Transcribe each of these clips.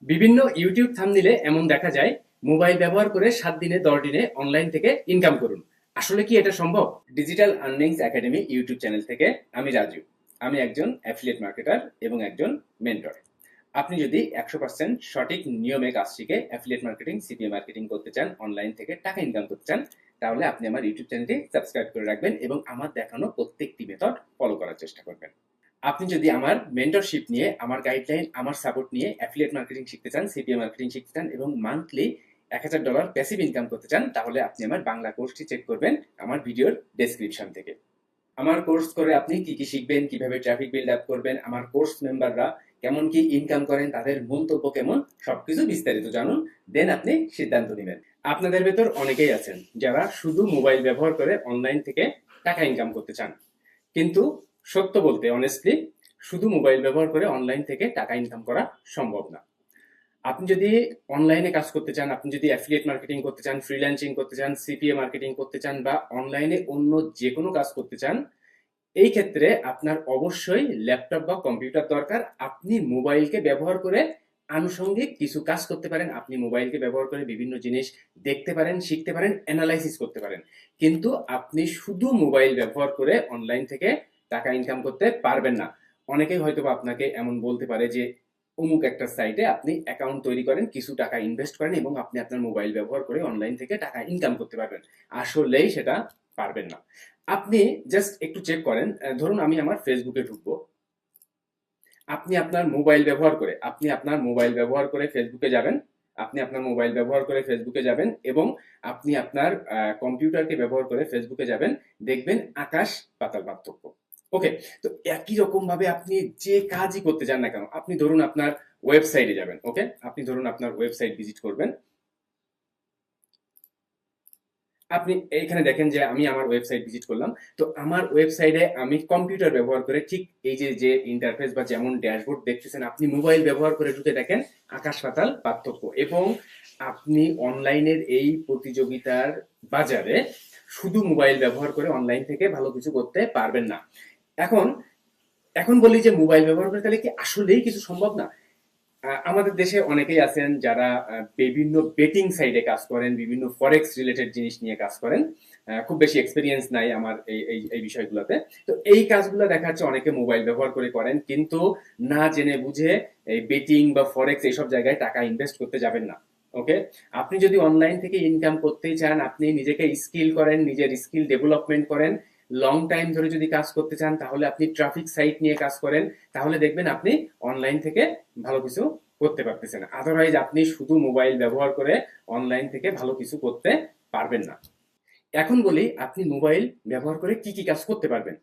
বিভিন্ন ইউটিউব থাম্বনেইলে এমন দেখা যায়, মোবাইল ব্যবহার করে 7 দিনে 10 দিনে অনলাইন থেকে ইনকাম করুন। আসলে কি এটা সম্ভব? Digital earnings academy YouTube channel থেকে আমি রাজু। আমি একজন অ্যাফিলিয়েট মার্কেটার এবং একজন মেন্টর। আপনি যদি 100% সঠিক নিয়মে কাজ শিখে অ্যাফিলিয়েট মার্কেটিং, সিপিএ মার্কেটিং করতে চান, অনলাইন থেকে টাকা ইনকাম করতে চান, তাহলে আপনি আমার ইউটিউব চ্যানেলটি সাবস্ক্রাইব করে রাখবেন এবং আমার দেখানো প্রত্যেকটি মেথড ফলো করার চেষ্টা করবেন। আপনি যদি আমার মেন্টরশিপ নিয়ে, আমার গাইডলাইন, আমার সাপোর্ট নিয়ে অ্যাফিলিয়েট মার্কেটিং শিখতে চান, সিপিএ মার্কেটিং শিখতে চান এবং মান্থলি $1000 প্যাসিভ ইনকাম করতে চান, তাহলে আপনি আমার বাংলা কোর্সটি চেক করবেন আমার ভিডিওর ডেসক্রিপশন থেকে। আমার কোর্স করে আপনি কি কি শিখবেন, কিভাবে ট্রাফিক বিল্ড আপ করবেন, আমার কোর্স মেম্বাররা কেমন কি ইনকাম করেন, তাদের মন্তব্য কেমন, সবকিছু বিস্তারিত জানুন। দেন আপনি সিদ্ধান্ত নেবেন। আপনাদের ভেতর অনেকেই আছেন যারা শুধু মোবাইল ব্যবহার করে অনলাইন থেকে টাকা ইনকাম করতে চান, কিন্তু সত্য বলতে অনেস্টলি শুধু মোবাইল ব্যবহার করে অনলাইন থেকে টাকা ইনকাম করা সম্ভব না। আপনি যদি অনলাইনে কাজ করতে চান, আপনি যদি অ্যাফিলিয়েট মার্কেটিং করতে চান, ফ্রিল্যান্সিং করতে চান, সিপিএ মার্কেটিং করতে চান বা অনলাইনে অন্য যে কোনো কাজ করতে চান, এই ক্ষেত্রে আপনার অবশ্যই ল্যাপটপ বা কম্পিউটার দরকার। আপনি মোবাইলকে ব্যবহার করে আনুষঙ্গিক কিছু কাজ করতে পারেন, আপনি মোবাইলকে ব্যবহার করে বিভিন্ন জিনিস দেখতে পারেন, শিখতে পারেন, অ্যানালাইসিস করতে পারেন, কিন্তু আপনি শুধু মোবাইল ব্যবহার করে অনলাইন থেকে টাকা ইনকাম করতে পারবেন না। অনেকেই হয়তো আপনাকে এমন বলতে পারে যে অমুক একটা সাইটে আপনি অ্যাকাউন্ট তৈরি করেন, কিছু টাকা ইনভেস্ট করেন এবং আপনি আপনার মোবাইল ব্যবহার করে অনলাইন থেকে টাকা ইনকাম করতে পারবেন। আসলেই সেটা পারবেন না। আপনি জাস্ট একটু চেক করেন। ধরুন আমি আমার ফেসবুকে ঢুকবো। আপনি আপনার মোবাইল ব্যবহার করে ফেসবুকে যাবেন। আপনি আপনার মোবাইল ব্যবহার করে ফেসবুকে যাবেন এবং আপনি আপনার কম্পিউটারকে ব্যবহার করে ফেসবুকে যাবেন। দেখবেন আকাশ পাতাল পার্থক্য। ওকে, তো একই রকম ভাবে আপনি যে কাজই করতে যান না কেন, আপনি ধরুন আপনার ওয়েবসাইটে যাবেন। ওকে, আপনি ধরুন আপনার ওয়েবসাইট ভিজিট করবেন। আপনি এইখানে দেখেন যে আমি আমার ওয়েবসাইট ভিজিট করলাম। তো আমার ওয়েবসাইটে আমি কম্পিউটার ব্যবহার করে ঠিক এই যে যে ইন্টারফেস বা যেমন ড্যাশবোর্ড দেখতেছেন, আপনি মোবাইল ব্যবহার করে ঢুকে দেখেন আকাশ পাতাল পার্থক্য। এবং আপনি অনলাইনের এই প্রতিযোগিতার বাজারে শুধু মোবাইল ব্যবহার করে অনলাইন থেকে ভালো কিছু করতে পারবেন না। এখন এখন বলি যে মোবাইল ব্যবহার করে তাহলে কি আসলেই কিছু সম্ভব না? আমাদের দেশে অনেকেই আছেন যারা বিভিন্ন বেটিং সাইডে কাজ করেন, বিভিন্ন ফরেক্স রিলেটেড জিনিস নিয়ে কাজ করেন। খুব বেশি এক্সপিরিয়েন্স নাই আমার এই বিষয়গুলোতে। তো এই কাজগুলো দেখা যাচ্ছে অনেকে মোবাইল ব্যবহার করে করেন, কিন্তু না জেনে বুঝে এই বেটিং বা ফরেক্স এইসব জায়গায় টাকা ইনভেস্ট করতে যাবেন না। ওকে, আপনি যদি অনলাইন থেকে ইনকাম করতেই চান, আপনি নিজেকে স্কিল করেন, নিজের স্কিল ডেভেলপমেন্ট করেন, লং টাইম ধরে যদি কাজ করতে চান, তাহলে আপনি ট্রাফিক সাইট নিয়ে কাজ করেন, তাহলে দেখবেন আপনি অনলাইন থেকে ভালো কিছু করতে পারতেছেন। আদারওয়াইজ আপনি শুধু মোবাইল ব্যবহার করে অনলাইন থেকে ভালো কিছু করতে পারবেন না। এখন বলি আপনি মোবাইল ব্যবহার করে কি কি কাজ করতে পারবেন।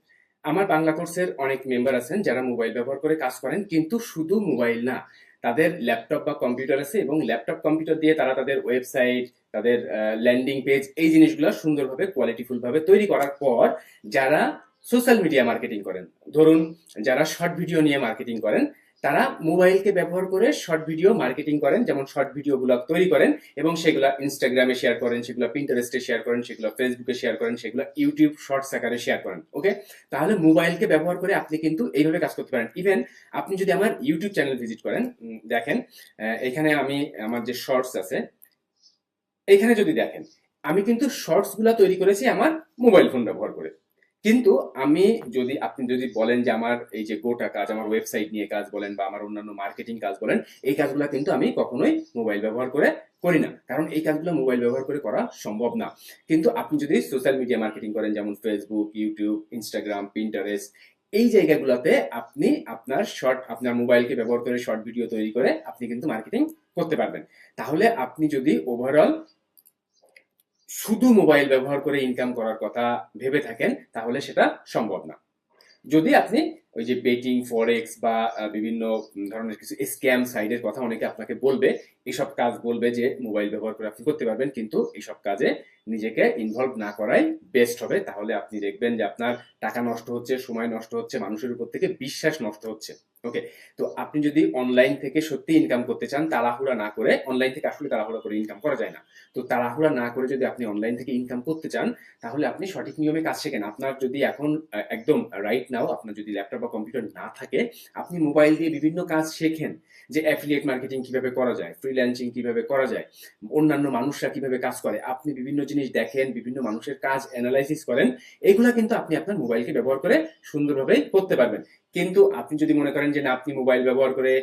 আমার বাংলা কোর্সের অনেক মেম্বার আছেন যারা মোবাইল ব্যবহার করে কাজ করেন, কিন্তু শুধু মোবাইল না, তাদের ল্যাপটপ বা কম্পিউটার আছে এবং ল্যাপটপ কম্পিউটার দিয়ে তারা তাদের ওয়েবসাইট, তাদের ল্যান্ডিং পেজ, এই জিনিসগুলো সুন্দরভাবে কোয়ালিটিফুল ভাবে তৈরি করার পর যারা সোশ্যাল মিডিয়া মার্কেটিং করেন, ধরুন যারা শর্ট ভিডিও নিয়ে মার্কেটিং করেন, তারা মোবাইলকে ব্যবহার করে শর্ট ভিডিও মার্কেটিং করেন, যেমন শর্ট ভিডিও গুলো তৈরি করেন এবং সেগুলো ইনস্টাগ্রামে শেয়ার করেন, সেগুলো পিন্টারেস্টে শেয়ার করেন, সেগুলো ফেসবুকে শেয়ার করেন, সেগুলো ইউটিউব শর্টস আকারে শেয়ার করেন। ওকে, তাহলে মোবাইলকে ব্যবহার করে আপনি কিন্তু এইভাবে কাজ করতে পারেন। ইভেন আপনি যদি আমার ইউটিউব চ্যানেল ভিজিট করেন, দেখেন এখানে আমি আমার যে শর্টস আছে, এখানে যদি দেখেন আমি কিন্তু শর্টস গুলা তৈরি করেছি আমার মোবাইল ফোন ব্যবহার করে। কিন্তু আমি যদি, আপনি যদি বলেন যে আমার এই যে গোটা কাজ, আমার ওয়েবসাইট নিয়ে কাজ বলেন বা আমার অন্যান্য মার্কেটিং কাজ বলেন, এই কাজগুলো কিন্তু আমি কখনোই মোবাইল ব্যবহার করে করি না, কারণ এই কাজগুলো মোবাইল ব্যবহার করে করা সম্ভব না। কিন্তু আপনি যদি সোশ্যাল মিডিয়া মার্কেটিং করেন, যেমন ফেসবুক, ইউটিউব, ইনস্টাগ্রাম, পিন্টারেস্ট, এই জায়গাগুলোতে আপনি আপনার মোবাইলকে ব্যবহার করে শর্ট ভিডিও তৈরি করে আপনি কিন্তু মার্কেটিং করতে পারবেন। তাহলে আপনি যদি ওভারঅল শুধু মোবাইল ব্যবহার করে ইনকাম করার কথা ভেবে থাকেন, তাহলে সেটা সম্ভব না। যদি আপনি ওই যে বেটিং, ফরেক্স বা বিভিন্ন ধরনের কিছু স্ক্যাম সাইটের কথা অনেকে আপনাকে বলবে, এইসব কাজ বলবে যে মোবাইল ব্যবহার করে আপনি করতে পারবেন, কিন্তু এইসব কাজে নিজেকে ইনভলভ না করাই বেস্ট হবে। তাহলে আপনি দেখবেন যে আপনার টাকা নষ্ট হচ্ছে, সময় নষ্ট হচ্ছে, মানুষের উপর থেকে বিশ্বাস নষ্ট হচ্ছে। ওকে, তো আপনি যদি অনলাইন থেকে সত্যি ইনকাম করতে চান, তাড়াহুড়া না করে, অনলাইন থেকে আসলে তাড়াহুড়া করে ইনকাম করা যায় না, তো তাড়াহুড়া না করে যদি আপনি অনলাইন থেকে ইনকাম করতে চান, তাহলে আপনি সঠিক নিয়মে কাজ শেখেন। আপনার যদি এখন একদম রাইট নাও আপনার যদি ল্যাপটপ বা কম্পিউটার না থাকে, আপনি মোবাইল দিয়ে বিভিন্ন কাজ শেখেন, যে অ্যাফিলিয়েট মার্কেটিং কিভাবে করা যায়, ফ্রিল্যান্সিং কিভাবে করা যায়, অন্যান্য মানুষরা কিভাবে কাজ করে, আপনি বিভিন্ন জিনিস দেখেন, বিভিন্ন মানুষের কাজ অ্যানালাইসিস করেন, এগুলা কিন্তু আপনি আপনার মোবাইলকে ব্যবহার করে সুন্দরভাবে করতে পারবেন। কিন্তু আপনি যদি মনে করেন যে না, আপনি মোবাইল ব্যবহার করে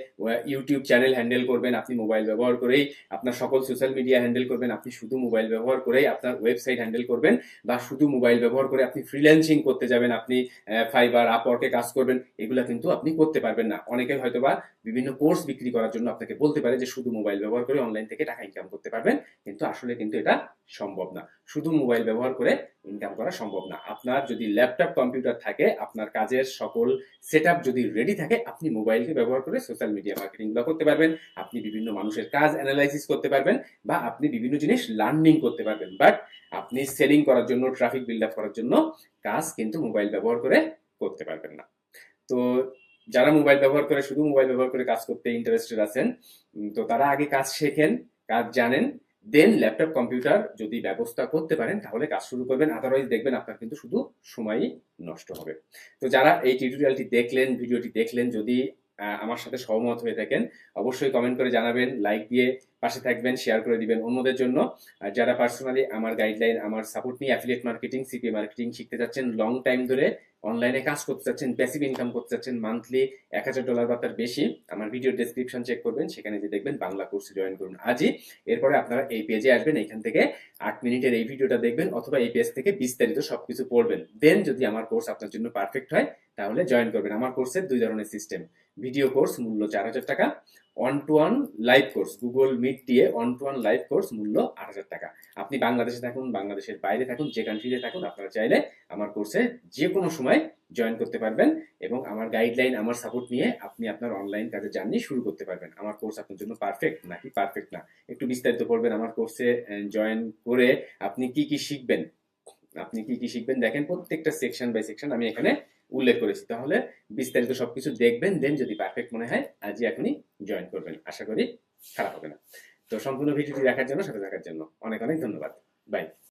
ইউটিউব চ্যানেল হ্যান্ডেল করবেন, আপনি মোবাইল ব্যবহার করেই আপনার সকল সোশ্যাল মিডিয়া হ্যান্ডেল করবেন, আপনি শুধু মোবাইল ব্যবহার করেই আপনার ওয়েবসাইট হ্যান্ডেল করবেন, বা শুধু মোবাইল ব্যবহার করে আপনি ফ্রিল্যান্সিং করতে যাবেন, আপনি ফাইবার আপওয়ার্কে কাজ করবেন, এগুলা কিন্তু আপনি করতে পারবেন না। অনেকে হয়তোবা বিভিন্ন কোর্স বিক্রি করার জন্য আপনাকে বলতে পারে যে শুধু মোবাইল ব্যবহার করে অনলাইন থেকে টাকা ইনকাম করতে পারবেন, কিন্তু আসলে কিন্তু এটা সম্ভব না। শুধু মোবাইল ব্যবহার করে ইনকাম করা সম্ভব না। আপনার যদি ল্যাপটপ কম্পিউটার থাকে, আপনার কাজের সকল সেটআপ যদি রেডি থাকে, আপনি মোবাইলকে ব্যবহার করে সোশ্যাল মিডিয়া মার্কেটিং করতে পারবেন, আপনি বিভিন্ন মানুষের কাজ অ্যানালাইসিস করতে পারবেন, বা আপনি বিভিন্ন জিনিস লার্নিং করতে পারবেন। বাট আপনি সেলিং করার জন্য, ট্রাফিক বিল্ড আপ করার জন্য কাজ কিন্তু মোবাইল ব্যবহার করে করতে পারবেন না। তো যারা মোবাইল ব্যবহার করে, শুধু মোবাইল ব্যবহার করে কাজ করতে ইন্টারেস্টেড আছেন, তো তারা আগে কাজ শেখেন, কাজ জানেন, দেন ল্যাপটপ কম্পিউটার যদি ব্যবস্থা করতে পারেন তাহলে কাজ শুরু করবেন। আদারওয়াইজ দেখবেন আপনার কিন্তু শুধু সময়ই নষ্ট হবে। তো যারা এই টিউটোরিয়ালটি দেখলেন, ভিডিওটি দেখলেন, যদি আমার সাথে সহমত হয়ে থাকেন, অবশ্যই কমেন্ট করে জানাবেন, লাইক দিয়ে পাশে থাকবেন, শেয়ার করে দিবেন অন্যদের জন্য। আর যারা পার্সোনালি আমার গাইডলাইন, আমার সাপোর্ট নিয়ে অ্যাফিলিয়েট মার্কেটিং, সিপিএ মার্কেটিং শিখতে যাচ্ছেন, লং টাইম ধরে অনলাইনে কাজ করতে চাচ্ছেন, প্যাসিভ ইনকাম করতে চাচ্ছেন, মান্থলি $1000 বা তার বেশি, আমার ভিডিও ডেসক্রিপশন চেক করবেন, সেখানে যে দেখবেন বাংলা কোর্সে জয়েন করুন আজই। এরপরে আপনারা এই পেজে আসবেন, এইখান থেকে 8 মিনিটের এই ভিডিওটা দেখবেন, অথবা এই পেজ থেকে বিস্তারিত সবকিছু পড়বেন। দেন যদি আমার কোর্স আপনার জন্য পারফেক্ট হয় তাহলে জয়েন করবেন। আমার কোর্সের 2 ধরনের সিস্টেম, ভিডিও কোর্স মূল্য 4000 টাকা, one to one live course, Google Meet দিয়ে one to one live course মূল্য 8000 টাকা। আপনি বাংলাদেশে থাকুন, বাংলাদেশের বাইরে থাকুন, যে কান্ট্রিতে থাকুন, আপনারা চাইলে আমার কোর্সে যে কোনো সময় জয়েন করতে পারবেন, এবং আমার গাইডলাইন, আমার সাপোর্ট নিয়ে আপনি আপনার অনলাইন কাজের জার্নি শুরু করতে পারবেন। আমার কোর্স আপনার জন্য পারফেক্ট নাকি পারফেক্ট না, একটু বিস্তারিত পড়বেন আমার কোর্সে জয়েন করে। আপনি কি কি শিখবেন, দেখেন প্রত্যেকটা সেকশন বাই সেকশন আমি এখানে উল্লেখ করেছি। তাহলে বিস্তারিত সবকিছু দেখবেন, দেন যদি পারফেক্ট মনে হয় আজই এখনই জয়েন করবেন, আশা করি খারাপ হবে না। তো সম্পূর্ণ ভিডিওটি দেখার জন্য, সাথে থাকার জন্য অনেক অনেক ধন্যবাদ। বাই।